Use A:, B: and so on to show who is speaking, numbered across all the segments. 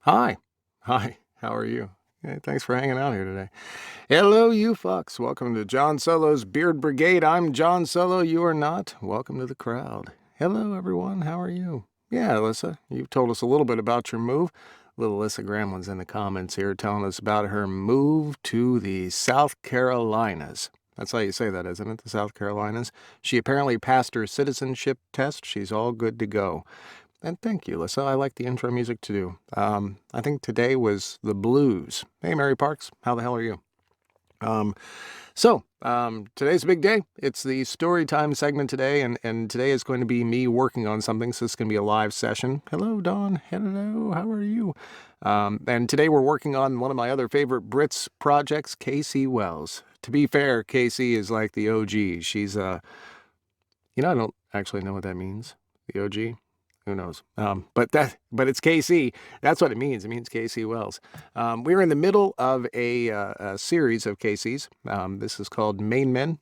A: Hi. Hi. How are you? Hey, thanks for hanging out here today. Hello, you fucks. Welcome to John Solo's Beard Brigade. I'm John Solo. You are not. Welcome to the crowd. Hello, everyone. How are you? Yeah, Alyssa, you've told us a little bit about your move. Little Alyssa Gramlin's in the comments here telling us about her move to the South Carolinas. That's how you say that, isn't it? The South Carolinas. She apparently passed her citizenship test. She's all good to go. And thank you, Alyssa. I like the intro music too. I think today was the blues. Hey, Mary Parks, how the hell are you? Um, today's a big day. It's the story time segment today, and today is going to be me working on something, so it's going to be a live session. Hello, Dawn. Hello, how are you? And today we're working on one of my other favorite Brits projects, Casey Wells. To be fair, Casey is like the OG. She's, I don't actually know what that means. The OG? Who knows? But it's KC. That's what it means. It means KC Wells. We're in the middle of a series of KCs. This is called Maine Men.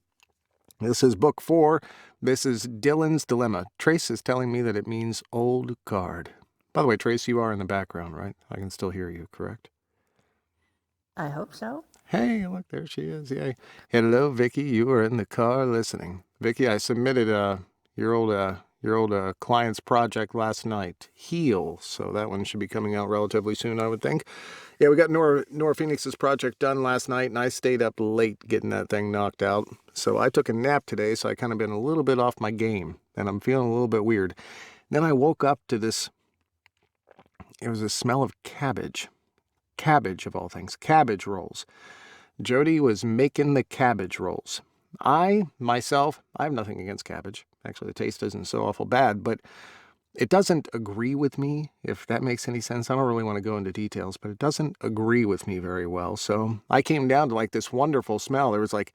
A: This is book 4. This is Dylan's Dilemma. Trace is telling me that it means old guard. By the way, Trace, you are in the background, right? I can still hear you, correct?
B: I hope so.
A: Hey, look, there she is. Yay. Hello, Vicky. You are in the car listening. Vicky, I submitted your old client's project last night, Heal. So that one should be coming out relatively soon, I would think. Yeah, we got Nora Phoenix's project done last night, and I stayed up late getting that thing knocked out. So I took a nap today, so I kind of been a little bit off my game, and I'm feeling a little bit weird. Then I woke up to this. It was a smell of cabbage. Cabbage, of all things. Cabbage rolls. Jody was making the cabbage rolls. I have nothing against cabbage. Actually, the taste isn't so awful bad, but it doesn't agree with me, if that makes any sense. I don't really want to go into details, but it doesn't agree with me very well. So I came down to like this wonderful smell. There was like,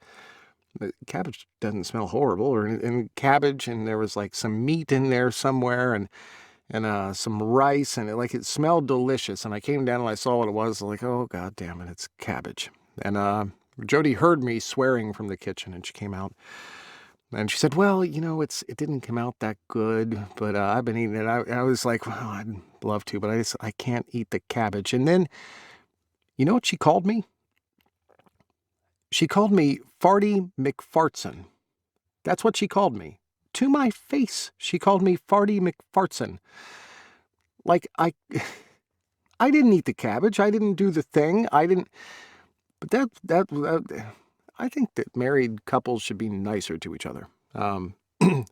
A: the cabbage doesn't smell horrible, and cabbage, and there was like some meat in there somewhere, and some rice, and it smelled delicious. And I came down and I saw what it was. Like, oh god damn it, it's cabbage. And Jody heard me swearing from the kitchen, and she came out and she said, "Well, it didn't come out that good, but I've been eating it." I was like, "Well, I'd love to, but I can't eat the cabbage." And then, you know what she called me? She called me Farty McFartson. That's what she called me. To my face, she called me Farty McFartson. Like I didn't eat the cabbage. I didn't do the thing. I didn't. But I think that married couples should be nicer to each other.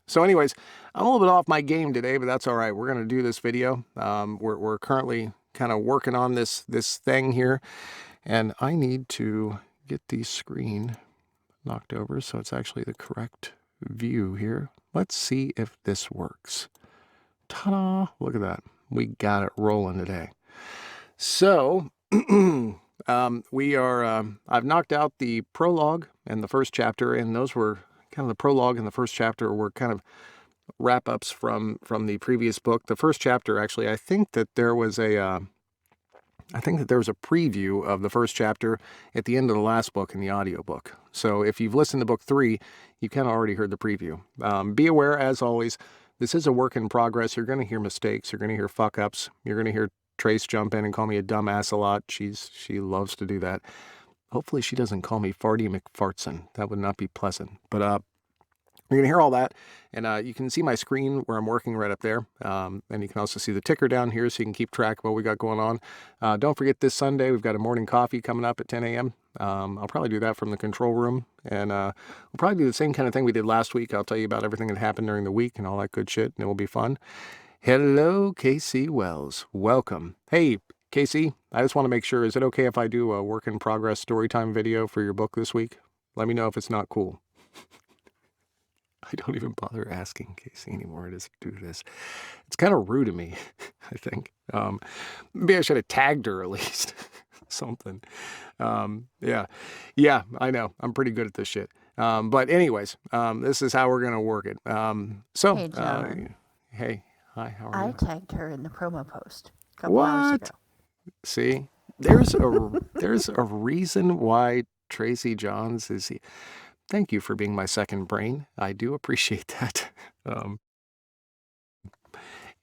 A: So anyways, I'm a little bit off my game today, but that's all right. We're going to do this video. We're currently kind of working on this thing here, and I need to get the screen knocked over so it's actually the correct view here. Let's see if this works. Ta-da! Look at that. We got it rolling today. So, I've knocked out the prologue and the first chapter, and those were kind of the prologue and the first chapter were kind of wrap-ups from the previous book. The first chapter, actually, I think that there was a preview of the first chapter at the end of the last book in the audiobook. So if you've listened to book 3, you kind of already heard the preview. Be aware, as always, this is a work in progress. You're going to hear mistakes. You're going to hear fuck-ups. You're going to hear Trace jump in and call me a dumbass a lot. She loves to do that. Hopefully she doesn't call me Farty McFartson. That would not be pleasant. But you're going to hear all that, and you can see my screen where I'm working right up there, and you can also see the ticker down here so you can keep track of what we got going on. Don't forget, this Sunday we've got a morning coffee coming up at 10 a.m. I'll probably do that from the control room, and we'll probably do the same kind of thing we did last week. I'll tell you about everything that happened during the week and all that good shit, and it will be fun. Hello, Casey Wells. Welcome. Hey, Casey, I just want to make sure, is it okay if I do a work in progress storytime video for your book this week? Let me know if it's not cool. I don't even bother asking Casey anymore to do this. It's kind of rude of me, I think. Maybe I should have tagged her at least. Something. Yeah, I know. I'm pretty good at this shit. But anyways, this is how we're going to work it.
B: Hey, John.
A: Hey, hi, how are
B: I
A: you?
B: tagged her in the promo post a couple hours ago.
A: See, there's a reason why Tracy Johns is here. Thank you for being my second brain. I do appreciate that.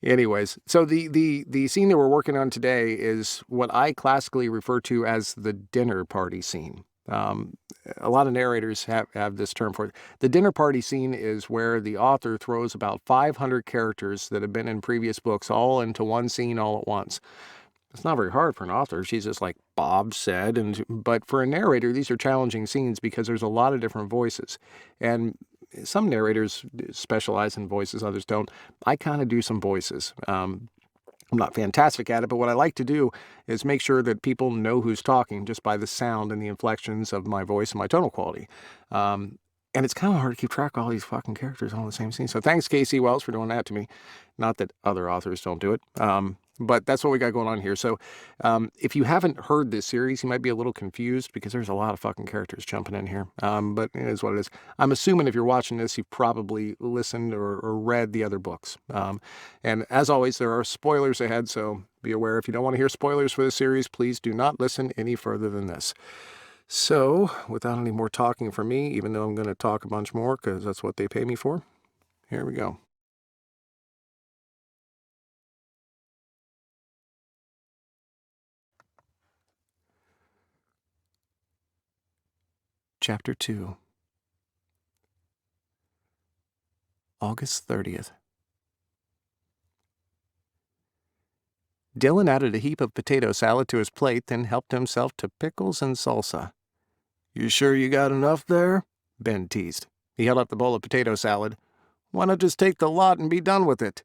A: Anyways, so the scene that we're working on today is what I classically refer to as the dinner party scene. A lot of narrators have this term for it. The dinner party scene is where the author throws about 500 characters that have been in previous books all into one scene all at once. It's not very hard for an author. She's just like Bob said, but for a narrator, these are challenging scenes because there's a lot of different voices. And some narrators specialize in voices, others don't. I kind of do some voices. I'm not fantastic at it, but what I like to do is make sure that people know who's talking just by the sound and the inflections of my voice and my tonal quality. And it's kind of hard to keep track of all these fucking characters all in the same scene. So thanks, K.C. Wells, for doing that to me. Not that other authors don't do it. But that's what we got going on here. So if you haven't heard this series, you might be a little confused because there's a lot of fucking characters jumping in here. But it is what it is. I'm assuming if you're watching this, you've probably listened or read the other books. And as always, there are spoilers ahead, so be aware. If you don't want to hear spoilers for this series, please do not listen any further than this. So, without any more talking from me, even though I'm going to talk a bunch more because that's what they pay me for, here we go. Chapter 2, August 30th. Dylan added a heap of potato salad to his plate, then helped himself to pickles and salsa. "You sure you got enough there?" Ben teased. He held up the bowl of potato salad. "Why not just take the lot and be done with it?"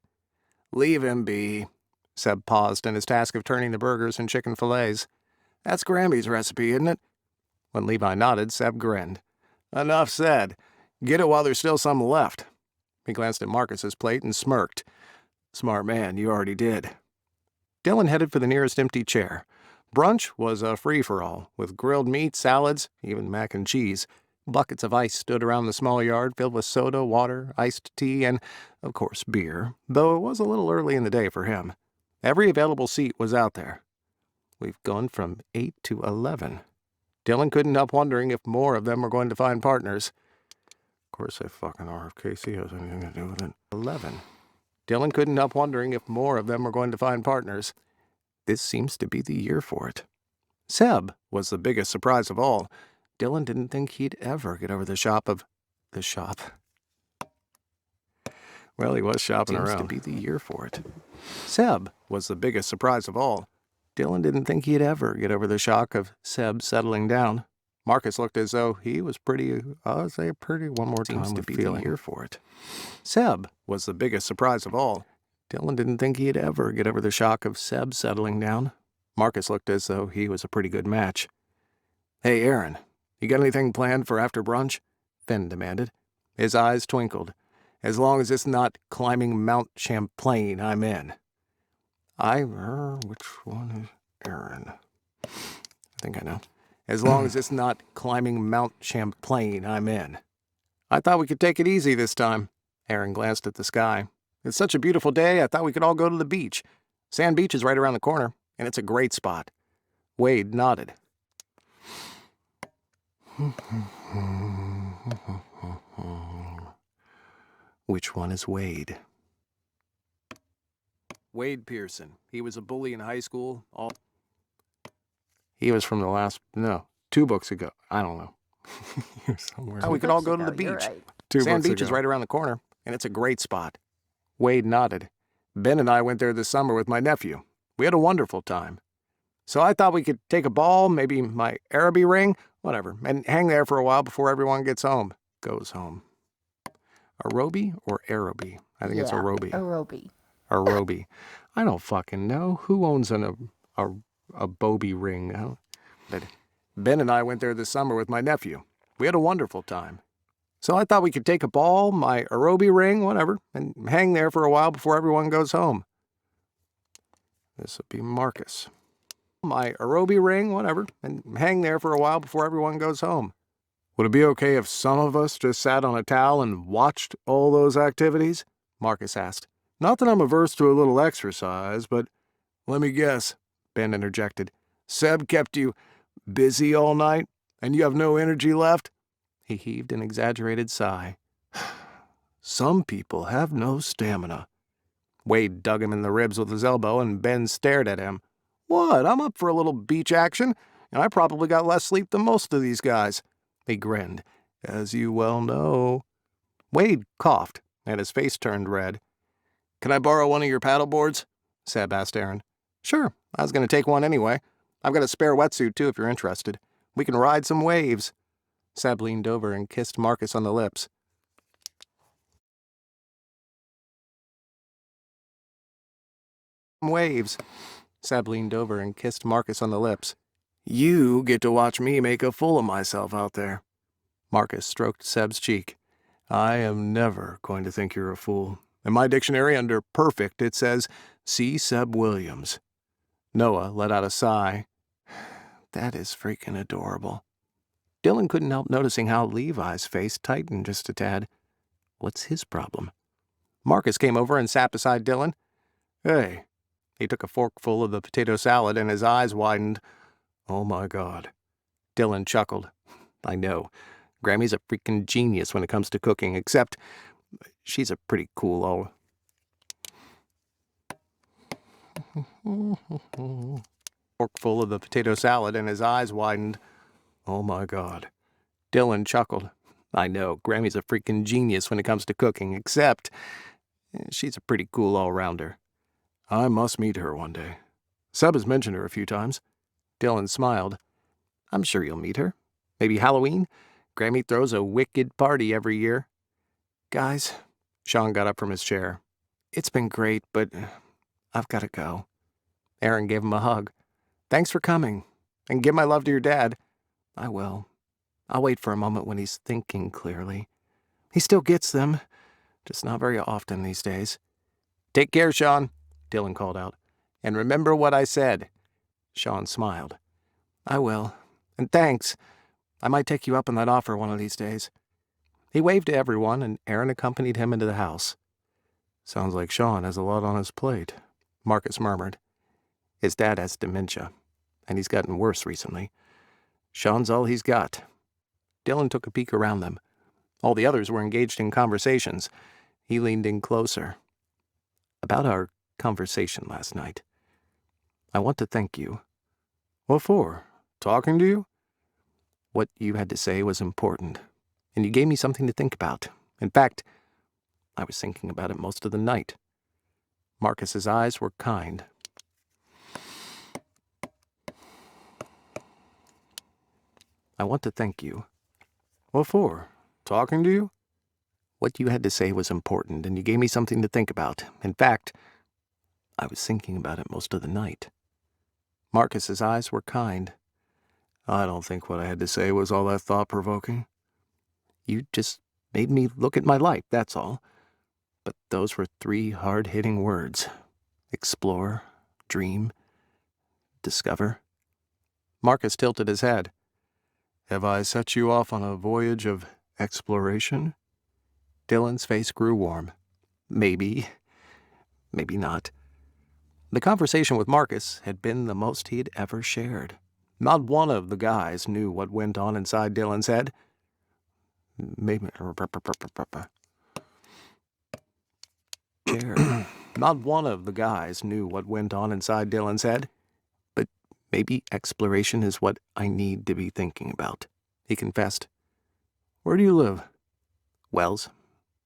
A: "Leave him be." Seb paused in his task of turning the burgers and chicken fillets. "That's Grammy's recipe, isn't it?" When Levi nodded, Seb grinned. "Enough said. Get it while there's still some left." He glanced at Marcus's plate and smirked. "Smart man, you already did." Dylan headed for the nearest empty chair. Brunch was a free-for-all, with grilled meat, salads, even mac and cheese. Buckets of ice stood around the small yard, filled with soda, water, iced tea, and, of course, beer, though it was a little early in the day for him. Every available seat was out there. We've gone from 8 to 11. Dylan couldn't help wondering if more of them were going to find partners. Of course they fucking are, if Casey has anything to do with it. 11. Dylan couldn't help wondering if more of them were going to find partners. This seems to be the year for it. Seb was the biggest surprise of all. Dylan didn't think he'd ever get over the shop. Well, he was shopping around. Seems to be the year for it. Seb was the biggest surprise of all. Dylan didn't think he'd ever get over the shock of Seb settling down. Marcus looked as though he was pretty, one more time. Seems to be the year for it. Seb was the biggest surprise of all. Dylan didn't think he'd ever get over the shock of Seb settling down. Marcus looked as though he was a pretty good match. "Hey, Aaron, you got anything planned for after brunch?" Finn demanded. His eyes twinkled. "As long as it's not climbing Mount Champlain, I'm in." Which one is Aaron? I think I know. "As long as it's not climbing Mount Champlain, I'm in." "I thought we could take it easy this time." Aaron glanced at the sky. "It's such a beautiful day, I thought we could all go to the beach. Sand Beach is right around the corner, and it's a great spot." Wade nodded. Which one is Wade? Wade Pearson. He was a bully in high school. He was from the 2 books ago. I don't know. Somewhere. We could all go to the beach.
B: Right.
A: Sand Beach is right around the corner, and it's a great spot. Wade nodded. "Ben and I went there this summer with my nephew. We had a wonderful time. So I thought we could take a ball, maybe my Araby ring, whatever, and hang there for a while before everyone goes home. Arobi or Araby? I think it's Arobi. Arobi. I don't fucking know. Who owns a Bobby ring? But Ben and I went there this summer with my nephew. We had a wonderful time. So I thought we could take a ball, my Arobi ring, whatever, and hang there for a while before everyone goes home. This would be Marcus. My Arobi ring, whatever, and hang there for a while before everyone goes home. Would it be okay if some of us just sat on a towel and watched all those activities? Marcus asked. Not that I'm averse to a little exercise, but let me guess, Ben interjected. Seb kept you busy all night, and you have no energy left? He heaved an exaggerated sigh. Some people have no stamina. Wade dug him in the ribs with his elbow, and Ben stared at him. "What? I'm up for a little beach action, and I probably got less sleep than most of these guys." He grinned. "As you well know." Wade coughed, and his face turned red. "Can I borrow one of your paddle boards?" Seb asked Aaron. "Sure, I was going to take one anyway. I've got a spare wetsuit, too, if you're interested. We can ride some waves." Seb leaned over and kissed Marcus on the lips. "Waves." Seb leaned over and kissed Marcus on the lips. "You get to watch me make a fool of myself out there." Marcus stroked Seb's cheek. "I am never going to think you're a fool. In my dictionary, under perfect, it says, see Seb Williams." Noah let out a sigh. "That is freaking adorable." Dylan couldn't help noticing how Levi's face tightened just a tad. What's his problem? Marcus came over and sat beside Dylan. "Hey." He took a forkful of the potato salad and his eyes widened. "Oh my God." Dylan chuckled. "I know. Grammy's a freaking genius when it comes to cooking, except she's a pretty cool old..." Forkful of the potato salad and his eyes widened. "Oh my God." Dylan chuckled. "I know. Grammy's a freaking genius when it comes to cooking, except she's a pretty cool all-rounder. I must meet her one day. Seb has mentioned her a few times." Dylan smiled. "I'm sure you'll meet her. Maybe Halloween? Grammy throws a wicked party every year." "Guys," Sean got up from his chair. "It's been great, but I've got to go." Aaron gave him a hug. "Thanks for coming. And give my love to your dad." "I will. I'll wait for a moment when he's thinking clearly. He still gets them, just not very often these days." "Take care, Sean," Dylan called out. "And remember what I said." Sean smiled. "I will. And thanks. I might take you up on that offer one of these days." He waved to everyone, and Aaron accompanied him into the house. "Sounds like Sean has a lot on his plate," Marcus murmured. "His dad has dementia, and he's gotten worse recently. Sean's all he's got." Dylan took a peek around them. All the others were engaged in conversations. He leaned in closer. "About our conversation last night. I want to thank you." "What for? Talking to you?" "What you had to say was important, and you gave me something to think about. In fact, I was thinking about it most of the night." Marcus's eyes were kind. "I want to thank you." "What for? Talking to you?" "What you had to say was important, and you gave me something to think about. In fact, I was thinking about it most of the night." Marcus's eyes were kind. "I don't think what I had to say was all that thought-provoking. You just made me look at my life, that's all. But those were 3 hard-hitting words. Explore, dream, discover." Marcus tilted his head. "Have I set you off on a voyage of exploration?" Dylan's face grew warm. "Maybe. Maybe not." The conversation with Marcus had been the most he'd ever shared. Not one of the guys knew what went on inside Dylan's head. Maybe... Not one of the guys knew what went on inside Dylan's head. "But maybe exploration is what I need to be thinking about," he confessed. "Where do you live?" "Wells.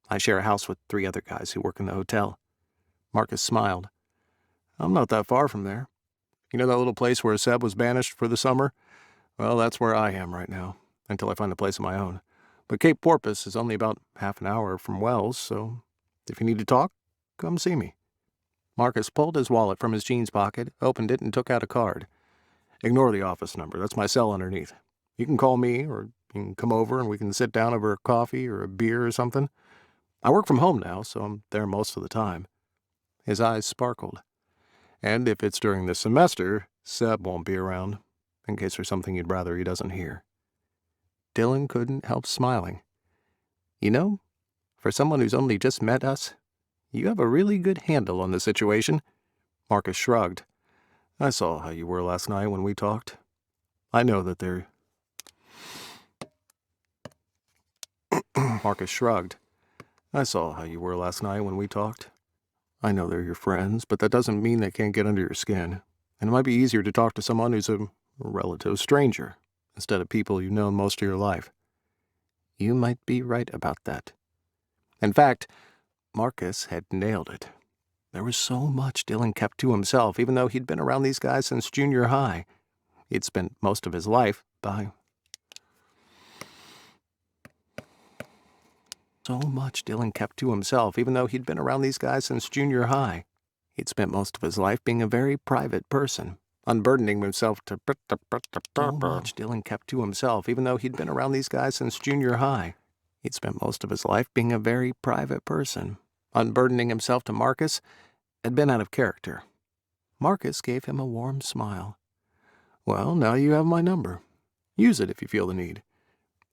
A: I share a house with 3 other guys who work in the hotel." Marcus smiled. "I'm not that far from there. You know that little place where Seb was banished for the summer? Well, that's where I am right now, until I find a place of my own. But Cape Porpoise is only about half an hour from Wells, so if you need to talk, come see me." Marcus pulled his wallet from his jeans pocket, opened it, and took out a card. "Ignore the office number. That's my cell underneath. You can call me, or you can come over and we can sit down over a coffee or a beer or something. I work from home now, so I'm there most of the time." His eyes sparkled. "And if it's during the semester, Seb won't be around, in case there's something you'd rather he doesn't hear." Dylan couldn't help smiling. "You know, for someone who's only just met us, you have a really good handle on the situation." Marcus shrugged. "I saw how you were last night when we talked. I know that there..." Marcus shrugged. "I saw how you were last night when we talked. I know they're your friends, but that doesn't mean they can't get under your skin. And it might be easier to talk to someone who's a relative stranger instead of people you've known most of your life. You might be right about that. In fact, Marcus had nailed it. There was so much Dylan kept to himself, even though he'd been around these guys since junior high. He'd spent most of his life So much Dylan kept to himself, even though he'd been around these guys since junior high. He'd spent most of his life being a very private person, unburdening himself to So much Dylan kept to himself, even though he'd been around these guys since junior high. He'd spent most of his life being a very private person, unburdening himself to Marcus, had been out of character. Marcus gave him a warm smile. Well, now you have my number. Use it if you feel the need.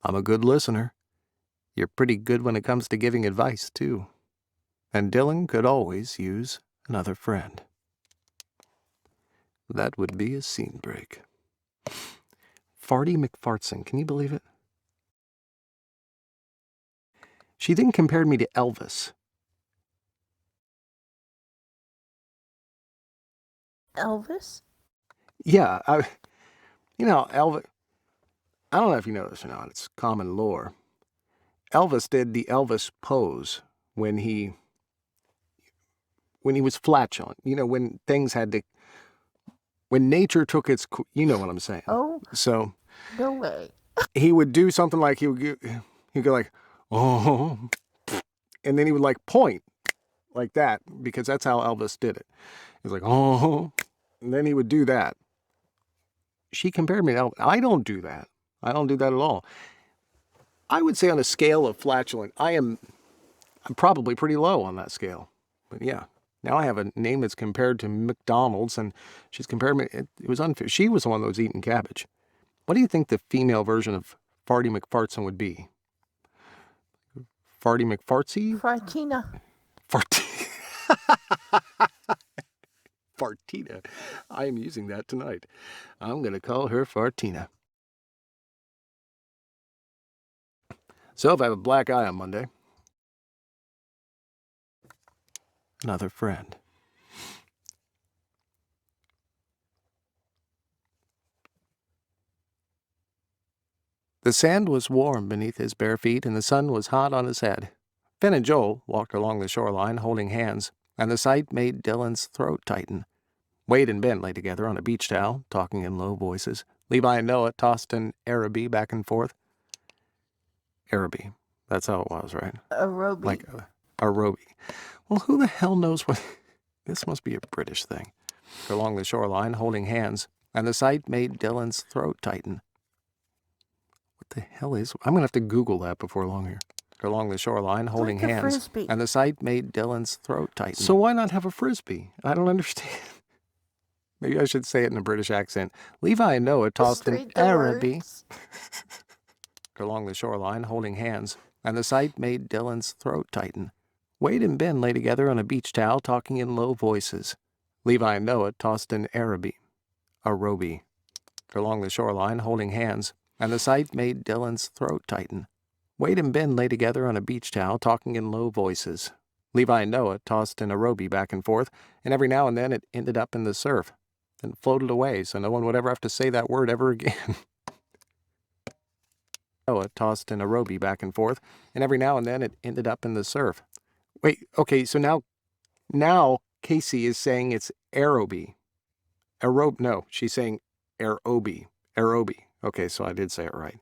A: I'm a good listener. You're pretty good when it comes to giving advice, too. And Dylan could always use another friend. That would be a scene break. Farty McFartson, can you believe it? She then compared me to Elvis.
B: Elvis?
A: Yeah, Elvis, I don't know if you know this or not, it's common lore. Elvis did the Elvis pose when he was flatulent, when things had to, when nature took its, you know what I'm saying.
B: Oh,
A: so
B: no way.
A: He would do something like he'd go like, oh, and then he would like point like that, because that's how Elvis did it. He was like, oh, and then he would do that. She compared me to Elvis. I don't do that. I don't do that at all. I would say on a scale of flatulent, I'm probably pretty low on that scale. But yeah, now I have a name that's compared to McDonald's, and she's compared me. It was unfair. She was the one that was eating cabbage. What do you think the female version of Farty McFartson would be? Farty McFartsy?
B: Fartina.
A: Fartina. I am using that tonight. I'm going to call her Fartina. So if I have a black eye on Monday, another friend. The sand was warm beneath his bare feet, and the sun was hot on his head. Finn and Joel walked along the shoreline holding hands, and the sight made Dylan's throat tighten. Wade and Ben lay together on a beach towel, talking in low voices. Levi and Noah tossed an Araby back and forth. Araby. That's how it was, right?
B: Arobi.
A: Like a Roby. Well, who the hell knows what... This must be a British thing. Along the shoreline, holding hands, and the sight made Dylan's throat tighten. What the hell is... I'm going to have to Google that before long here. Along the shoreline, holding
B: like
A: hands,
B: frisbee.
A: And the sight made Dylan's throat tighten. So why not have a frisbee? I don't understand. Maybe I should say it in a British accent. Levi and Noah tossed an Araby along the shoreline, holding hands, and the sight made Dylan's throat tighten. Wade and Ben lay together on a beach towel, talking in low voices. Levi and Noah tossed an Araby along the shoreline, holding hands, and the sight made Dylan's throat tighten. Wade and Ben lay together on a beach towel, talking in low voices. Levi and Noah tossed an Arobi back and forth, and every now and then it ended up in the surf, then floated away so no one would ever have to say that word ever again. Noah tossed an Arobi back and forth, and every now and then it ended up in the surf. Wait, okay, so now Casey is saying it's Arobi. No, she's saying Arobi. Okay, so I did say it right.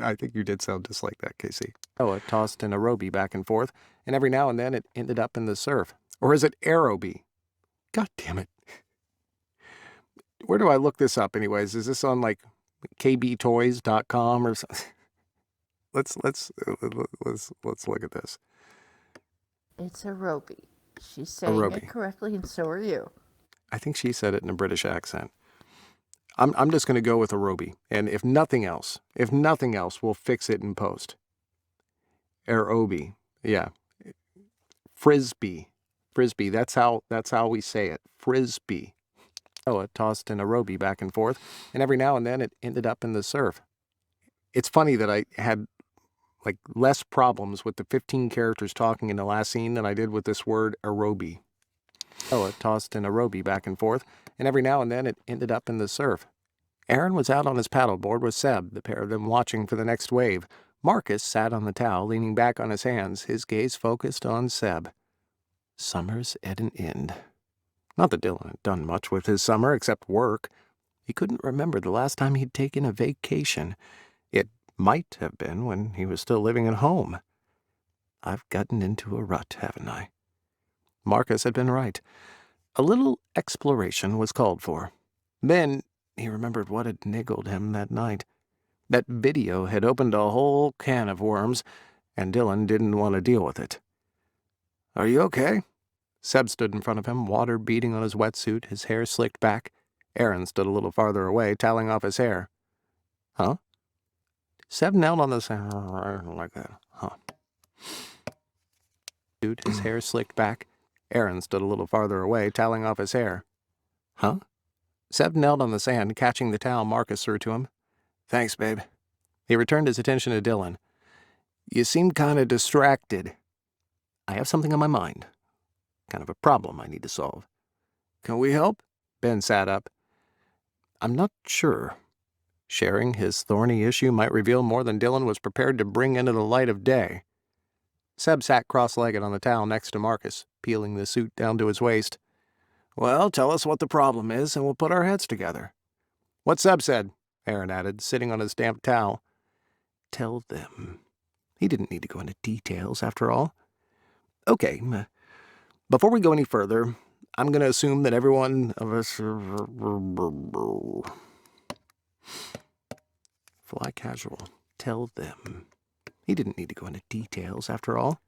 A: I think you did sound just like that, Casey. Noah tossed an Arobi back and forth, and every now and then it ended up in the surf. Or is it Arobi? God damn it. Where do I look this up anyways? Is this on like kbtoys.com or something? Let's look at this.
B: It's Arobi. She's saying it correctly, and so are you.
A: I think she said it in a British accent. I'm just going to go with Arobi, and if nothing else, we'll fix it in post. Arobi, yeah. Frisbee. That's how we say it. Frisbee. Noah tossed an Arobi back and forth, and every now and then it ended up in the surf. It's funny that I had like less problems with the 15 characters talking in the last scene than I did with this word aerobie. Ella tossed an aerobie back and forth, and every now and then it ended up in the surf. Aaron was out on his paddleboard with Seb, the pair of them watching for the next wave. Marcus sat on the towel, leaning back on his hands, his gaze focused on Seb. Summer's at an end. Not that Dylan had done much with his summer except work. He couldn't remember the last time he'd taken a vacation. It might have been when he was still living at home. I've gotten into a rut, haven't I? Marcus had been right. A little exploration was called for. Then he remembered what had niggled him that night. That video had opened a whole can of worms, and Dylan didn't want to deal with it. "Are you okay?" Seb stood in front of him, water beading on his wetsuit, his hair slicked back. Aaron stood a little farther away, toweling off his hair. "Huh?" Seb knelt on the sand like that. "Huh?" His hair slicked back. Aaron stood a little farther away, toweling off his hair. "Huh?" Seb knelt on the sand, catching the towel Marcus threw to him. "Thanks, babe." He returned his attention to Dylan. "You seem kind of distracted." "I have something on my mind. Kind of a problem I need to solve." "Can we help?" Ben sat up. "I'm not sure." Sharing his thorny issue might reveal more than Dylan was prepared to bring into the light of day. Seb sat cross-legged on the towel next to Marcus, peeling the suit down to his waist. "Well, tell us what the problem is, and we'll put our heads together." "What Seb said," Aaron added, sitting on his damp towel. Tell them. He didn't need to go into details, after all. "Okay, before we go any further, I'm going to assume that every one of us... Fly casual. Tell them. He didn't need to go into details, after all.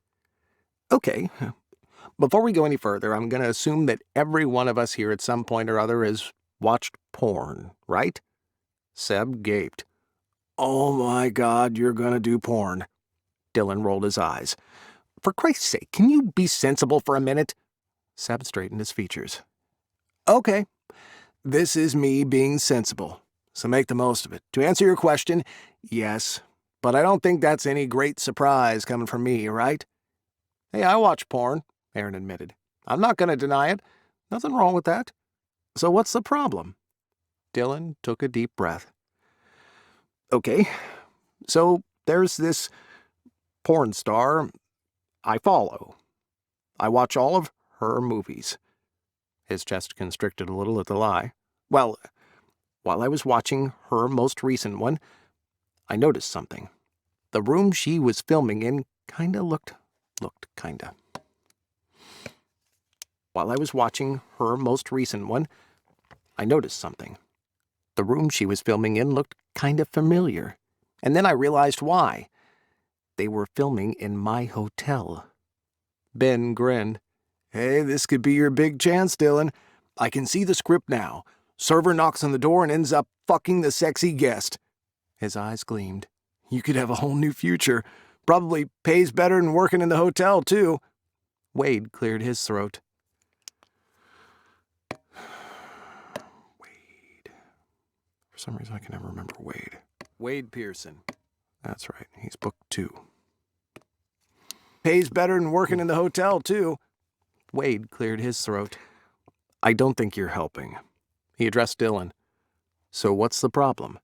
A: "Okay, before we go any further, I'm going to assume that every one of us here at some point or other has watched porn, right?" Seb gaped. "Oh my God, you're going to do porn." Dylan rolled his eyes. "For Christ's sake, can you be sensible for a minute?" Seb straightened his features. "Okay, this is me being sensible, so make the most of it. To answer your question, yes, but I don't think that's any great surprise coming from me, right?" "Hey, I watch porn," Aaron admitted. "I'm not going to deny it. Nothing wrong with that. So what's the problem?" Dylan took a deep breath. "Okay, so there's this porn star I follow. I watch all of her movies." His chest constricted a little at the lie. "Well, while I was watching her most recent one, I noticed something. The room she was filming in looked kinda. While I was watching her most recent one, I noticed something. The room she was filming in looked kind of familiar. And then I realized why. They were filming in my hotel." Ben grinned. "Hey, this could be your big chance, Dylan. I can see the script now. Server knocks on the door and ends up fucking the sexy guest." His eyes gleamed. "You could have a whole new future. Probably pays better than working in the hotel, too." Wade cleared his throat. Wade. For some reason, I can never remember Wade. Wade Pearson. That's right. He's book 2. "Pays better than working in the hotel, too." Wade cleared his throat. "I don't think you're helping." He addressed Dylan. "So what's the problem?"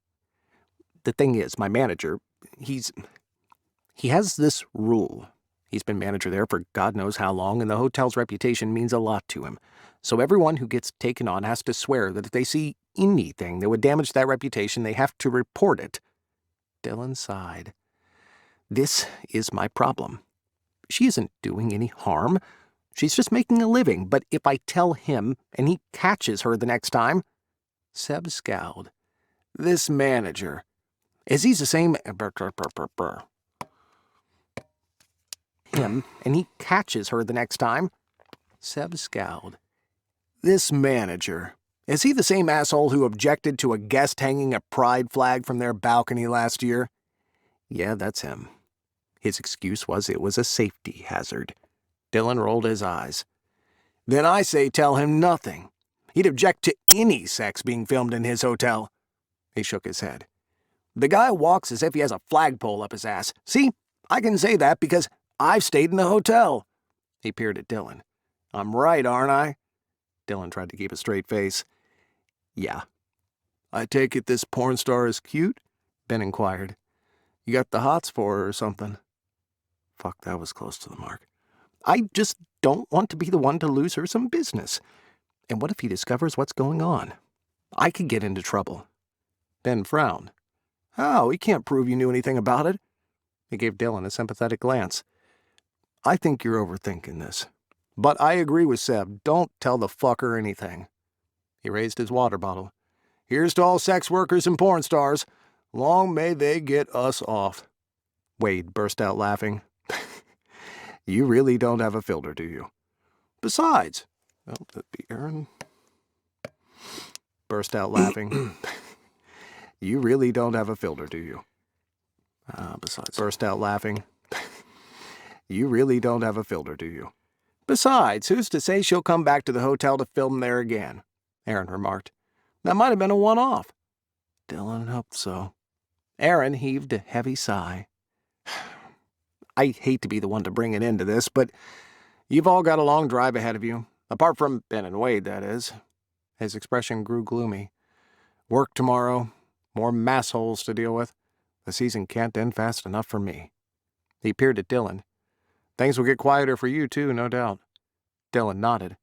A: "The thing is, my manager, he has this rule. He's been manager there for God knows how long, and the hotel's reputation means a lot to him. So everyone who gets taken on has to swear that if they see anything that would damage that reputation, they have to report it." Dylan sighed. "This is my problem. She isn't doing any harm. She's just making a living, but if I tell him and he catches her the next time..." Seb scowled. "This manager, is he the same... him and he catches her the next time..." Seb scowled. "This manager, is he the same asshole who objected to a guest hanging a pride flag from their balcony last year?" "Yeah, that's him." His excuse was it was a safety hazard. Dylan rolled his eyes. "Then I say tell him nothing. He'd object to any sex being filmed in his hotel." He shook his head. "The guy walks as if he has a flagpole up his ass. See? I can say that because I've stayed in the hotel. He peered at Dylan. I'm right, aren't I? Dylan tried to keep a straight face. Yeah. I take it this porn star is cute? Ben inquired. You got the hots for her or something? Fuck, that was close to the mark. I just don't want to be the one to lose her some business. And what if he discovers what's going on? I could get into trouble. Ben frowned. How? He can't prove you knew anything about it. He gave Dylan a sympathetic glance. I think you're overthinking this. But I agree with Seb. Don't tell the fucker anything. He raised his water bottle. Here's to all sex workers and porn stars. Long may they get us off. Wade burst out laughing. You really don't have a filter, do you? Besides, well, that'd be Aaron. Burst out laughing. You really don't have a filter, do you? Besides. Burst out laughing. You really don't have a filter, do you? Besides, who's to say she'll come back to the hotel to film there again? Aaron remarked. That might have been a one-off. Dylan hoped so. Aaron heaved a heavy sigh. I hate to be the one to bring it into this, but you've all got a long drive ahead of you. Apart from Ben and Wade, that is. His expression grew gloomy. Work tomorrow. More mass holes to deal with. The season can't end fast enough for me. He peered at Dylan. Things will get quieter for you, too, no doubt. Dylan nodded.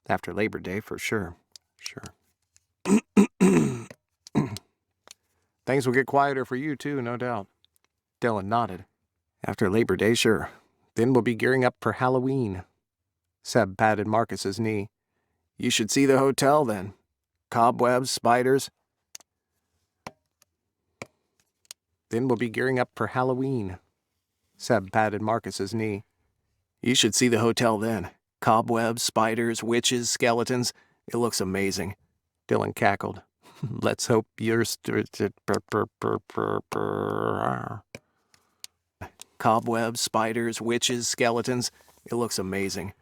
A: After Labor Day, for sure. Sure. Things will get quieter for you, too, no doubt. Dylan nodded. After Labor Day, sure. Then we'll be gearing up for Halloween. Seb patted Marcus's knee. You should see the hotel, then. Cobwebs, spiders. Then we'll be gearing up for Halloween. Seb patted Marcus's knee. You should see the hotel then. Cobwebs, spiders, witches, skeletons. It looks amazing. Dylan cackled. Let's hope you're... Cobwebs, spiders, witches, skeletons. It looks amazing.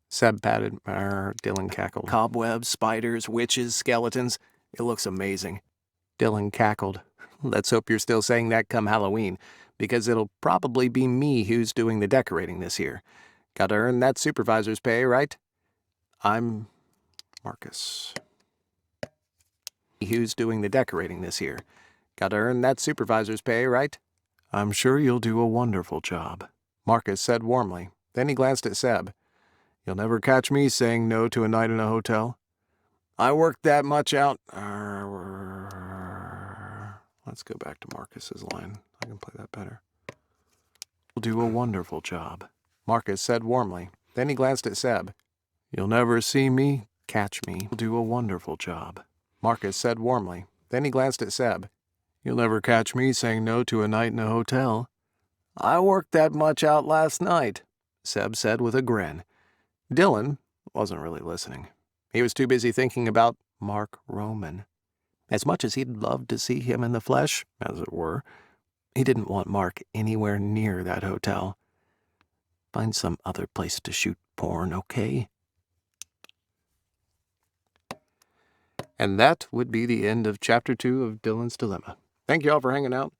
A: Seb patted. Dylan cackled. Cobwebs, spiders, witches, skeletons. It looks amazing. Dylan cackled. Let's hope you're still saying that come Halloween, because it'll probably be me who's doing the decorating this year. Gotta earn that supervisor's pay, right? I'm Marcus. Who's doing the decorating this year? Gotta earn that supervisor's pay, right? I'm sure you'll do a wonderful job, Marcus said warmly. Then he glanced at Seb. You'll never catch me saying no to a night in a hotel. I worked that much out. Let's go back to Marcus's line. I can play that better. You'll do a wonderful job, Marcus said warmly. Then he glanced at Seb. You'll never see me, catch me. You'll do a wonderful job, Marcus said warmly. Then he glanced at Seb. You'll never catch me saying no to a night in a hotel. I worked that much out last night, Seb said with a grin. Dylan wasn't really listening. He was too busy thinking about Mark Roman. As much as he'd loved to see him in the flesh, as it were, he didn't want Mark anywhere near that hotel. Find some other place to shoot porn, okay? And that would be the end of Chapter 2 of Dylan's Dilemma. Thank you all for hanging out.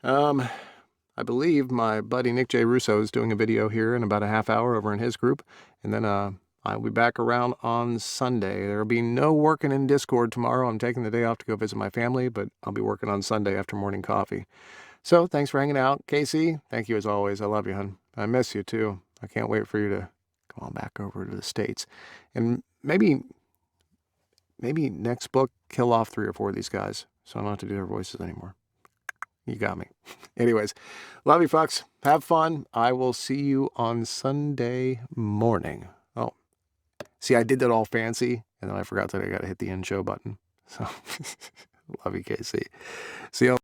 A: I believe my buddy Nick J. Russo is doing a video here in about a half hour over in his group. And then I'll be back around on Sunday. There will be no working in Discord tomorrow. I'm taking the day off to go visit my family, but I'll be working on Sunday after morning coffee. So thanks for hanging out. Casey, thank you as always. I love you, hon. I miss you, too. I can't wait for you to come on back over to the States. And maybe next book, kill off 3 or 4 of these guys, so I don't have to do their voices anymore. You got me. Anyways, love you, fucks. Have fun. I will see you on Sunday morning. Oh, see, I did that all fancy, and then I forgot that I got to hit the end show button. So, love you, Casey. See you.